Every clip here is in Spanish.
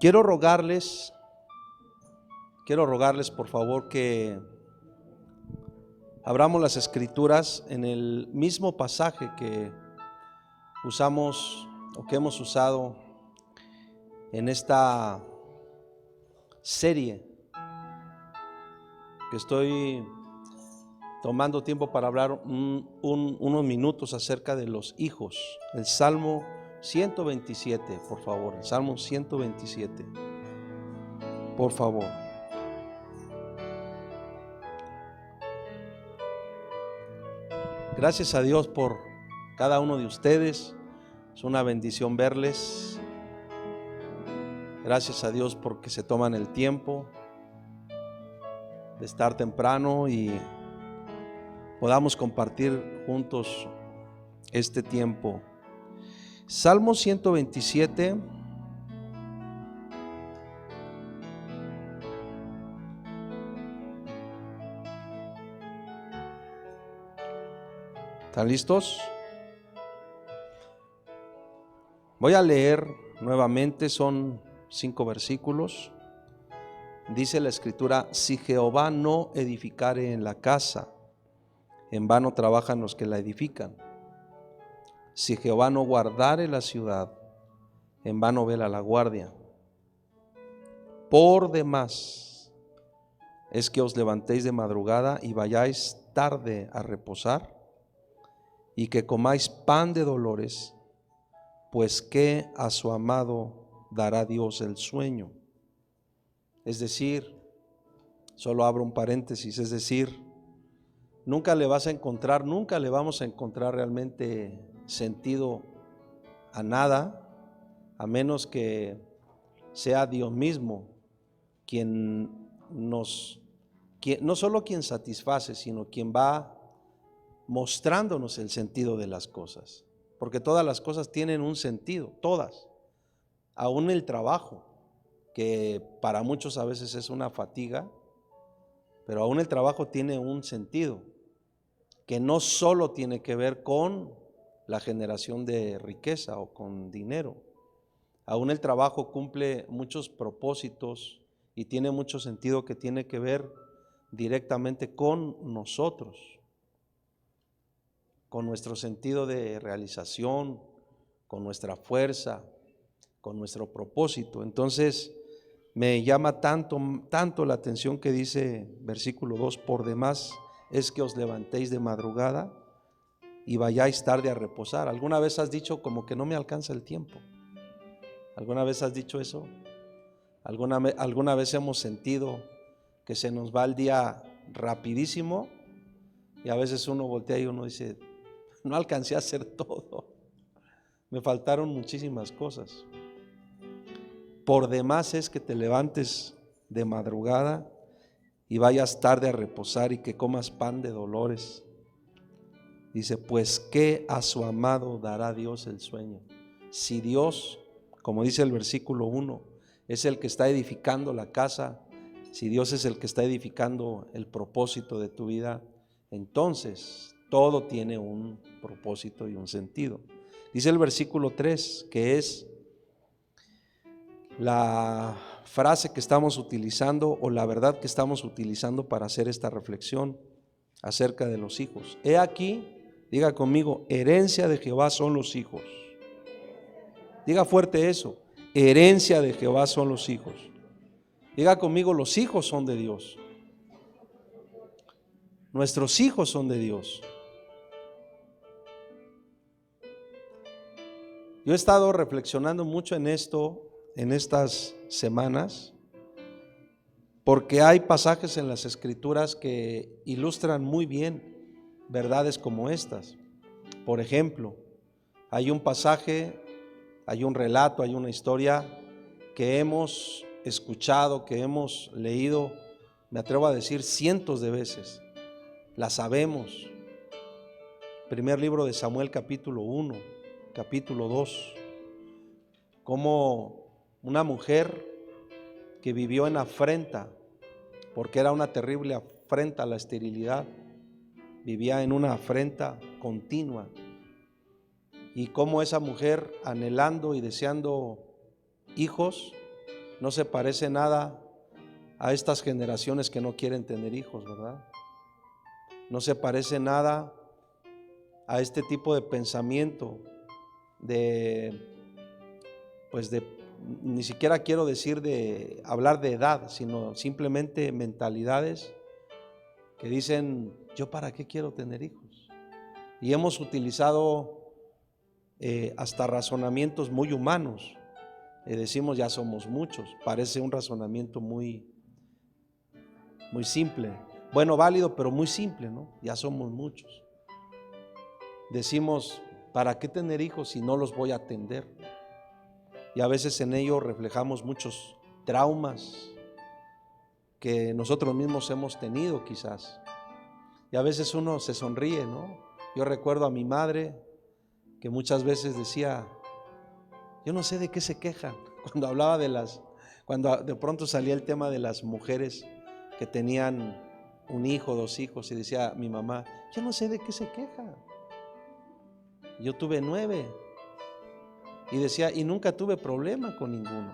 Quiero rogarles por favor que abramos las escrituras en el mismo pasaje que usamos o que hemos usado en esta serie que estoy tomando tiempo para hablar unos minutos acerca de los hijos. El Salmo 127, por favor, el Salmo 127, por favor. Gracias a Dios por cada uno de ustedes, es una bendición verles. Gracias a Dios porque se toman el tiempo de estar temprano y podamos compartir juntos este tiempo. Salmo 127. ¿Están listos? Voy a leer nuevamente, son 5 versículos. Dice la escritura: si Jehová no edificare en la casa, en vano trabajan los que la edifican. Si Jehová no guardare la ciudad, en vano vela la guardia. Por demás es que os levantéis de madrugada y vayáis tarde a reposar, y que comáis pan de dolores, pues que a su amado dará Dios el sueño. Es decir, solo abro un paréntesis, es decir, nunca le vamos a encontrar realmente sentido a nada, a menos que sea Dios mismo no solo quien satisface, sino quien va mostrándonos el sentido de las cosas, porque todas las cosas tienen un sentido, todas, aún el trabajo, que para muchos a veces es una fatiga, pero aún el trabajo tiene un sentido, que no solo tiene que ver con la generación de riqueza o con dinero. Aún el trabajo cumple muchos propósitos y tiene mucho sentido que tiene que ver directamente con nosotros, con nuestro sentido de realización, con nuestra fuerza, con nuestro propósito. Entonces me llama tanto la atención que dice versículo 2: por demás es que os levantéis de madrugada y vayáis tarde a reposar. ¿Alguna vez has dicho como que no me alcanza el tiempo? ¿Alguna vez has dicho eso? ¿Alguna vez hemos sentido que se nos va el día rapidísimo y a veces uno voltea y uno dice: no alcancé a hacer todo, me faltaron muchísimas cosas? Por demás es que te levantes de madrugada y vayas tarde a reposar y que comas pan de dolores. Dice: pues que a su amado dará Dios el sueño. Si Dios, como dice el versículo 1, es el que está edificando la casa, si Dios es el que está edificando el propósito de tu vida, entonces todo tiene un propósito y un sentido. Dice el versículo 3, que es la frase que estamos utilizando o la verdad que estamos utilizando para hacer esta reflexión acerca de los hijos. He aquí, diga conmigo: herencia de Jehová son los hijos. Diga fuerte eso: herencia de Jehová son los hijos. Diga conmigo: los hijos son de Dios. Nuestros hijos son de Dios. Yo he estado reflexionando mucho en esto en estas semanas, porque hay pasajes en las escrituras que ilustran muy bien verdades como estas. Por ejemplo, hay un pasaje, hay un relato, hay una historia que hemos escuchado, que hemos leído, me atrevo a decir cientos de veces, la sabemos. Primer libro de Samuel, capítulo 1, capítulo 2, como una mujer que vivió en afrenta, porque era una terrible afrenta a la esterilidad, vivía en una afrenta continua, y cómo esa mujer, anhelando y deseando hijos, no se parece nada a estas generaciones que no quieren tener hijos, ¿verdad? No se parece nada a este tipo de pensamiento pues ni siquiera quiero decir de hablar de edad, sino simplemente mentalidades que dicen, ¿yo para qué quiero tener hijos? Y hemos utilizado hasta razonamientos muy humanos. Decimos, ya somos muchos. Parece un razonamiento muy simple. Bueno, válido, pero muy simple, ¿no? Ya somos muchos. Decimos, ¿para qué tener hijos si no los voy a atender? Y a veces en ello reflejamos muchos traumas que nosotros mismos hemos tenido quizás. Y a veces uno se sonríe, ¿no? Yo recuerdo a mi madre que muchas veces decía, yo no sé de qué se quejan. Cuando de pronto salía el tema de las mujeres que tenían un hijo, 2 hijos, y decía mi mamá, yo no sé de qué se quejan. Yo tuve 9. Y decía, y nunca tuve problema con ninguno.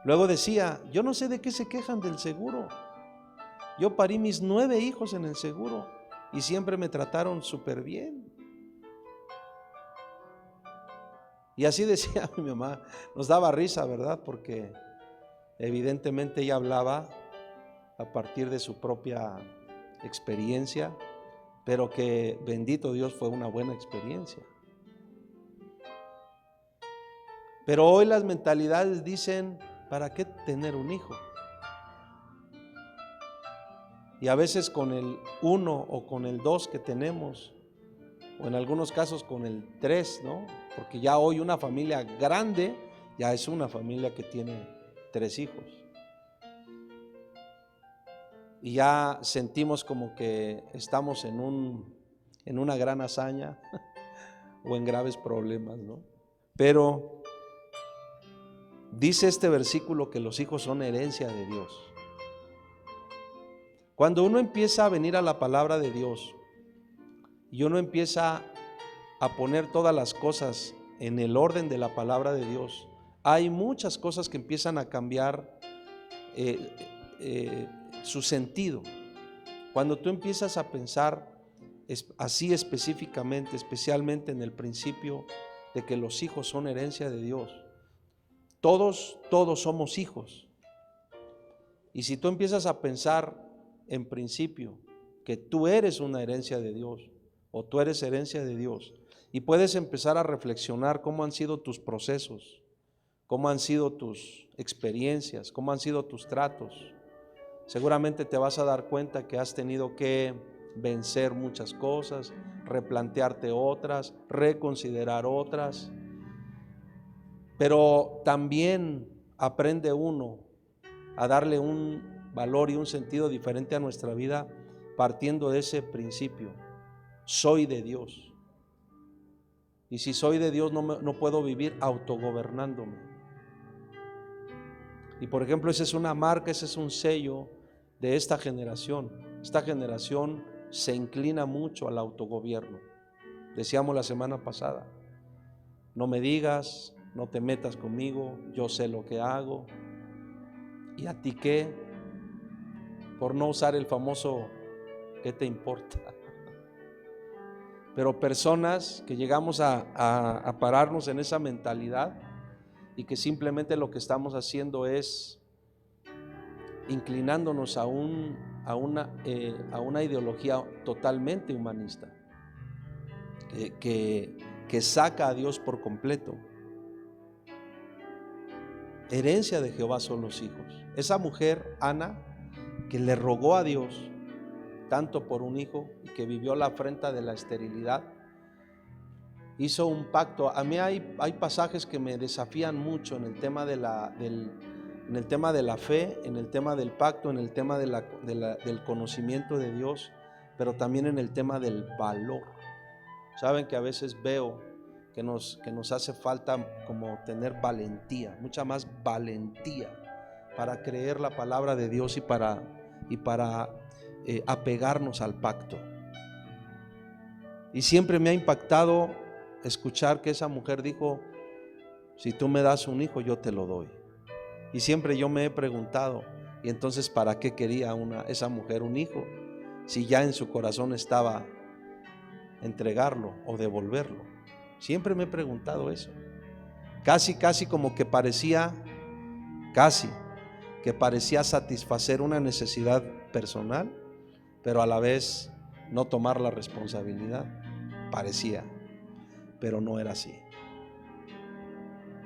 Luego decía, yo no sé de qué se quejan del seguro. Yo parí mis 9 hijos en el seguro y siempre me trataron súper bien. Y así decía mi mamá. Nos daba risa, ¿verdad? Porque evidentemente ella hablaba a partir de su propia experiencia, pero que bendito Dios fue una buena experiencia. Pero hoy las mentalidades dicen, ¿para qué tener un hijo? Y a veces con el 1 o con el 2 que tenemos, o en algunos casos con el 3, ¿no? Porque ya hoy una familia grande ya es una familia que tiene 3 hijos. Y ya sentimos como que estamos en una gran hazaña o en graves problemas, ¿no? Pero dice este versículo que los hijos son herencia de Dios. Cuando uno empieza a venir a la palabra de Dios y uno empieza a poner todas las cosas en el orden de la palabra de Dios, hay muchas cosas que empiezan a cambiar su sentido. Cuando tú empiezas a pensar así específicamente, especialmente en el principio de que los hijos son herencia de Dios, todos somos hijos. Y si tú empiezas a pensar en principio que tú eres una herencia de Dios o tú eres herencia de Dios, y puedes empezar a reflexionar cómo han sido tus procesos, cómo han sido tus experiencias, cómo han sido tus tratos, seguramente te vas a dar cuenta que has tenido que vencer muchas cosas, replantearte otras, reconsiderar otras. Pero también aprende uno a darle un valor y un sentido diferente a nuestra vida partiendo de ese principio. Soy de Dios. Y si soy de Dios no puedo vivir autogobernándome. Y por ejemplo, esa es una marca, ese es un sello de esta generación. Esta generación se inclina mucho al autogobierno. Decíamos la semana pasada, no me digas, no te metas conmigo, yo sé lo que hago. ¿Y a ti qué? Por no usar el famoso ¿qué te importa? Pero personas que llegamos a pararnos en esa mentalidad y que simplemente lo que estamos haciendo es inclinándonos a una ideología totalmente humanista que saca a Dios por completo. Herencia de Jehová son los hijos. Esa mujer, Ana, que le rogó a Dios tanto por un hijo y que vivió la afrenta de la esterilidad, hizo un pacto. A mí hay pasajes que me desafían mucho en el tema de en el tema de la fe, en el tema del pacto, en el tema del conocimiento de Dios, pero también en el tema del valor. Saben que a veces veo que nos hace falta como tener valentía, mucha más valentía para creer la palabra de Dios y para apegarnos al pacto. Y siempre me ha impactado escuchar que esa mujer dijo, si tú me das un hijo, yo te lo doy. Y siempre yo me he preguntado, ¿y entonces para qué quería esa mujer un hijo? Si ya en su corazón estaba entregarlo o devolverlo. Siempre me he preguntado eso. Casi como que parecía satisfacer una necesidad personal, pero a la vez no tomar la responsabilidad. Parecía, pero no era así.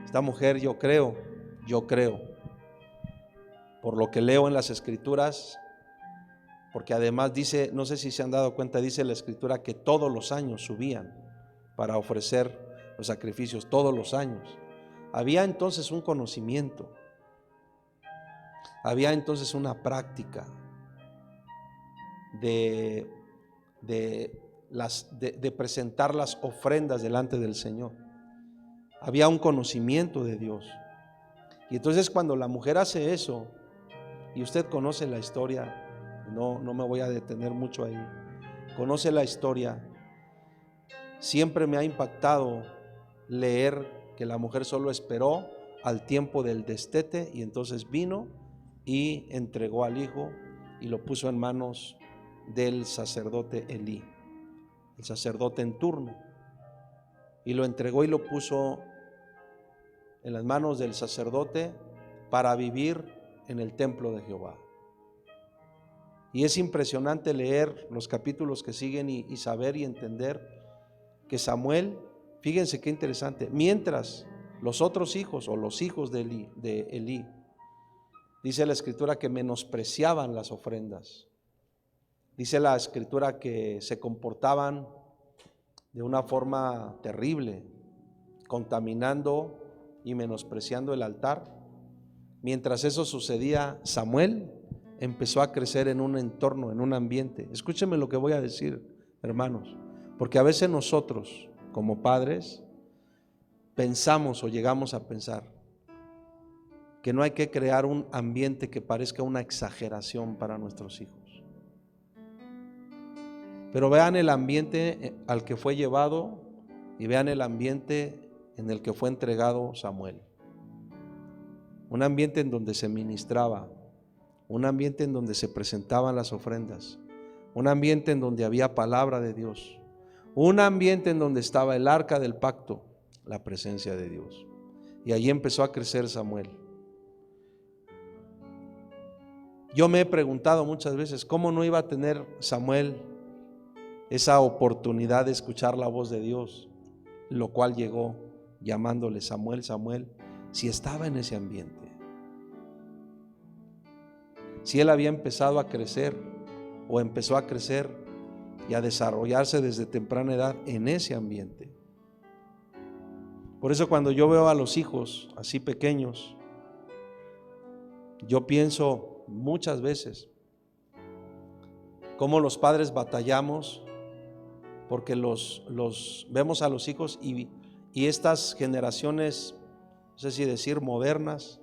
Esta mujer, yo creo, por lo que leo en las Escrituras, porque además dice, no sé si se han dado cuenta, dice la Escritura que todos los años subían para ofrecer los sacrificios, todos los años. Había entonces un conocimiento, había entonces una práctica de presentar las ofrendas delante del Señor. Había un conocimiento de Dios. Y entonces cuando la mujer hace eso, y usted conoce la historia, no me voy a detener mucho ahí, conoce la historia, siempre me ha impactado leer que la mujer solo esperó al tiempo del destete y entonces vino y entregó al hijo y lo puso en manos del sacerdote Elí, el sacerdote en turno, y lo entregó y lo puso en las manos del sacerdote para vivir en el templo de Jehová. Y es impresionante leer los capítulos que siguen y saber y entender que Samuel, fíjense qué interesante, mientras los otros hijos o los hijos de Elí, dice la Escritura que menospreciaban las ofrendas. Dice la Escritura que se comportaban de una forma terrible, contaminando y menospreciando el altar. Mientras eso sucedía, Samuel empezó a crecer en un entorno, en un ambiente. Escúchenme lo que voy a decir, hermanos, porque a veces nosotros, como padres, pensamos o llegamos a pensar que no hay que crear un ambiente que parezca una exageración para nuestros hijos. Pero vean el ambiente al que fue llevado y vean el ambiente en el que fue entregado Samuel. Un ambiente en donde se ministraba, un ambiente en donde se presentaban las ofrendas, un ambiente en donde había palabra de Dios, un ambiente en donde estaba el arca del pacto, la presencia de Dios. Y allí empezó a crecer Samuel. Yo me he preguntado muchas veces, ¿cómo no iba a tener Samuel esa oportunidad de escuchar la voz de Dios? Lo cual llegó llamándole Samuel, Samuel, si estaba en ese ambiente. Si él había empezado a crecer o empezó a crecer y a desarrollarse desde temprana edad en ese ambiente. Por eso cuando yo veo a los hijos así pequeños, yo pienso muchas veces cómo los padres batallamos porque los vemos a los hijos y estas generaciones, no sé si decir modernas,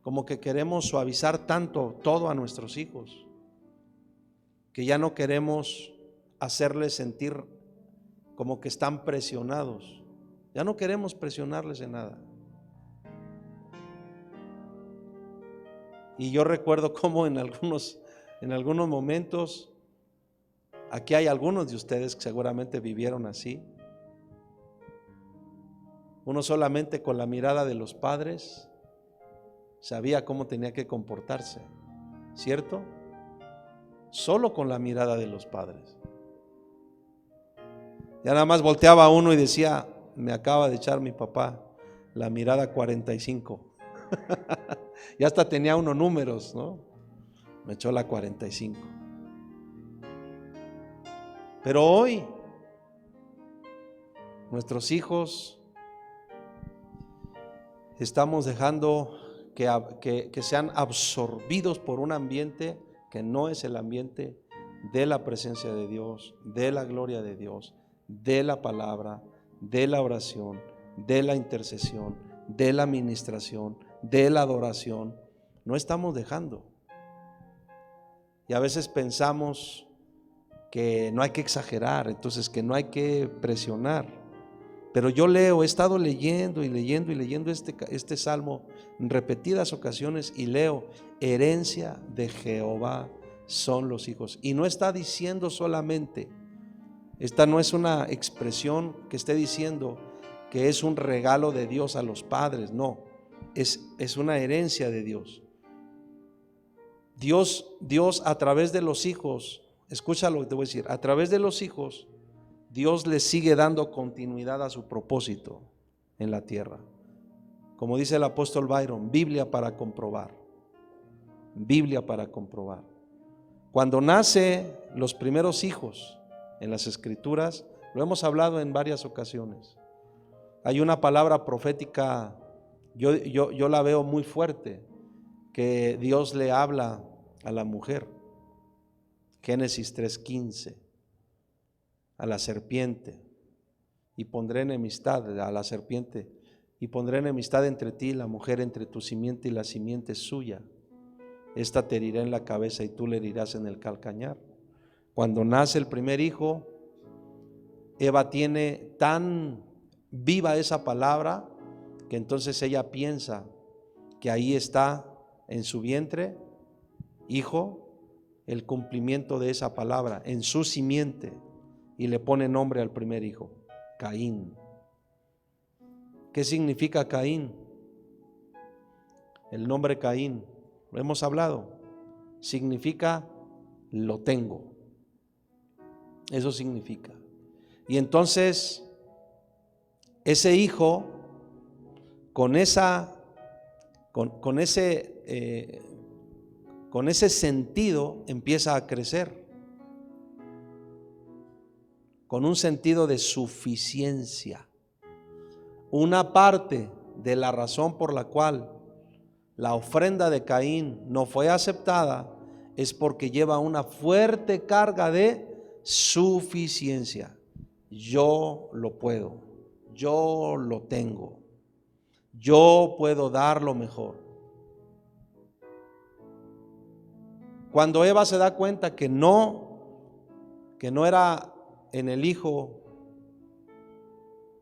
como que queremos suavizar tanto todo a nuestros hijos, que ya no queremos hacerles sentir como que están presionados. Ya no queremos presionarles en nada. Y yo recuerdo cómo en algunos momentos, aquí hay algunos de ustedes que seguramente vivieron así. Uno solamente con la mirada de los padres sabía cómo tenía que comportarse, ¿cierto? Solo con la mirada de los padres. Ya nada más volteaba uno y decía, me acaba de echar mi papá la mirada 45. Ya hasta tenía uno números, ¿no? Me echó la 45. Pero hoy nuestros hijos estamos dejando que sean absorbidos por un ambiente que no es el ambiente de la presencia de Dios, de la gloria de Dios, de la palabra, de la oración, de la intercesión, de la administración, de la adoración. No estamos dejando. Y a veces pensamos que no hay que exagerar, entonces que no hay que presionar. Pero yo leo, he estado leyendo y leyendo y leyendo este salmo en repetidas ocasiones y leo: herencia de Jehová son los hijos. Y no está diciendo solamente, esta no es una expresión que esté diciendo que es un regalo de Dios a los padres, no, es una herencia de Dios. Dios a través de los hijos, escucha lo que te voy a decir, a través de los hijos, Dios le sigue dando continuidad a su propósito en la tierra. Como dice el apóstol Byron, Biblia para comprobar. Biblia para comprobar. Cuando nace los primeros hijos en las escrituras, lo hemos hablado en varias ocasiones, hay una palabra profética, yo la veo muy fuerte, que Dios le habla a la mujer. Génesis 3:15, a la serpiente, y pondré enemistad a la serpiente, y pondré enemistad entre ti y la mujer, entre tu simiente y la simiente suya. Esta te herirá en la cabeza y tú le herirás en el calcañar. Cuando nace el primer hijo, Eva tiene tan viva esa palabra que entonces ella piensa que ahí está en su vientre, hijo, el cumplimiento de esa palabra, en su simiente, y le pone nombre al primer hijo, Caín. ¿Qué significa Caín? El nombre Caín, lo hemos hablado, significa lo tengo. Eso significa. Y entonces ese hijo con ese sentido empieza a crecer, con un sentido de suficiencia. Una parte de la razón por la cual la ofrenda de Caín no fue aceptada es porque lleva una fuerte carga de suficiencia. Yo lo puedo, yo lo tengo, yo puedo dar lo mejor. Cuando Eva se da cuenta que no era en el hijo,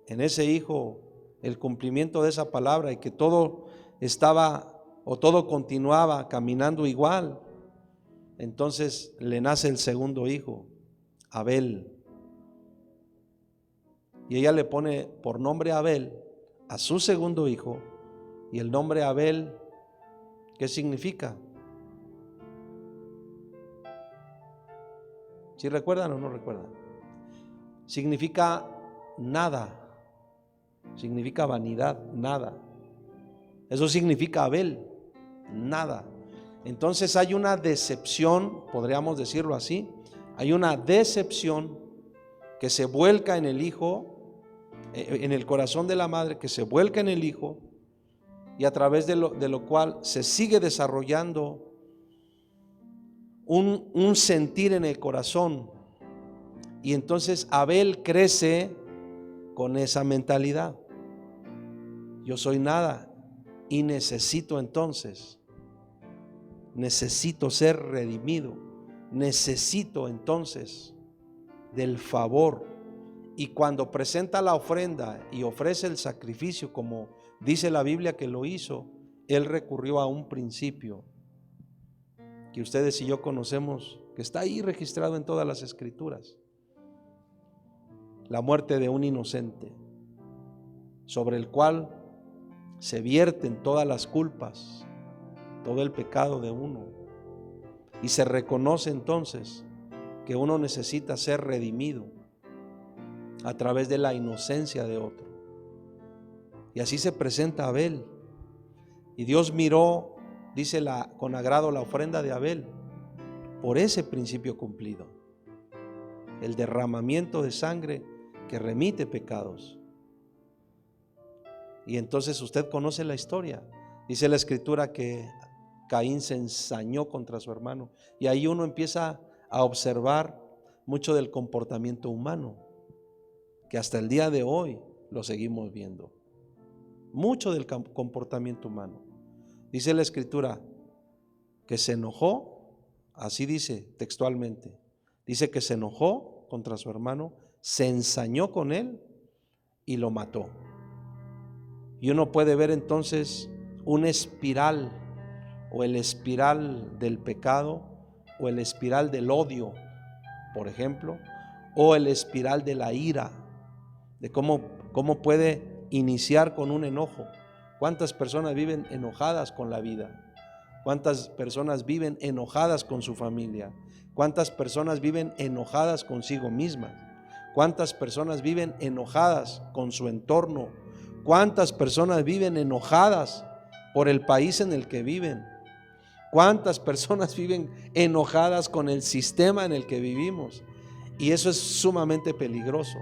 en ese hijo, el cumplimiento de esa palabra, y que todo estaba o todo continuaba caminando igual, entonces le nace el segundo hijo, Abel. Y ella le pone por nombre Abel a su segundo hijo. Y el nombre Abel, ¿qué significa? ¿Sí recuerdan o no recuerdan? Significa nada, significa vanidad, nada. Eso significa Abel, nada. Entonces hay una decepción, podríamos decirlo así, hay una decepción que se vuelca en el hijo, en el corazón de la madre, que se vuelca en el hijo, y a través de lo cual se sigue desarrollando un sentir en el corazón. Y entonces Abel crece con esa mentalidad: yo soy nada y necesito ser redimido, necesito entonces del favor. Y cuando presenta la ofrenda y ofrece el sacrificio, como dice la Biblia que lo hizo, él recurrió a un principio que ustedes y yo conocemos, que está ahí registrado en todas las escrituras: la muerte de un inocente, sobre el cual se vierten todas las culpas, todo el pecado de uno, y se reconoce entonces que uno necesita ser redimido a través de la inocencia de otro. Y así se presenta Abel, y Dios miró, dice con agrado, la ofrenda de Abel por ese principio cumplido, el derramamiento de sangre que remite pecados. Y entonces usted conoce la historia. Dice la escritura que Caín se ensañó contra su hermano, y ahí uno empieza a observar mucho del comportamiento humano, que hasta el día de hoy lo seguimos viendo. Mucho del comportamiento humano. Dice la escritura que se enojó, así dice textualmente, dice que se enojó contra su hermano, se ensañó con él y lo mató. Y uno puede ver entonces una espiral, o el espiral del pecado, o el espiral del odio, por ejemplo, o el espiral de la ira, de cómo puede iniciar con un enojo. ¿Cuántas personas viven enojadas con la vida? ¿Cuántas personas viven enojadas con su familia? ¿Cuántas personas viven enojadas consigo mismas? ¿Cuántas personas viven enojadas con su entorno? ¿Cuántas personas viven enojadas por el país en el que viven? ¿Cuántas personas viven enojadas con el sistema en el que vivimos? Y eso es sumamente peligroso.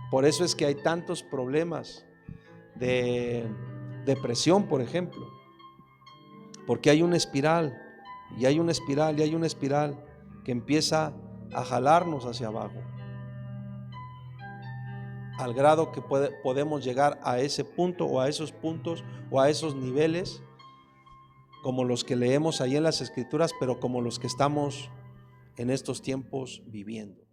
Por eso es que hay tantos problemas de depresión, por ejemplo, porque hay una espiral, y hay una espiral, y hay una espiral que empieza a jalarnos hacia abajo, al grado que podemos llegar a ese punto, o a esos puntos, o a esos niveles, como los que leemos ahí en las Escrituras, pero como los que estamos en estos tiempos viviendo.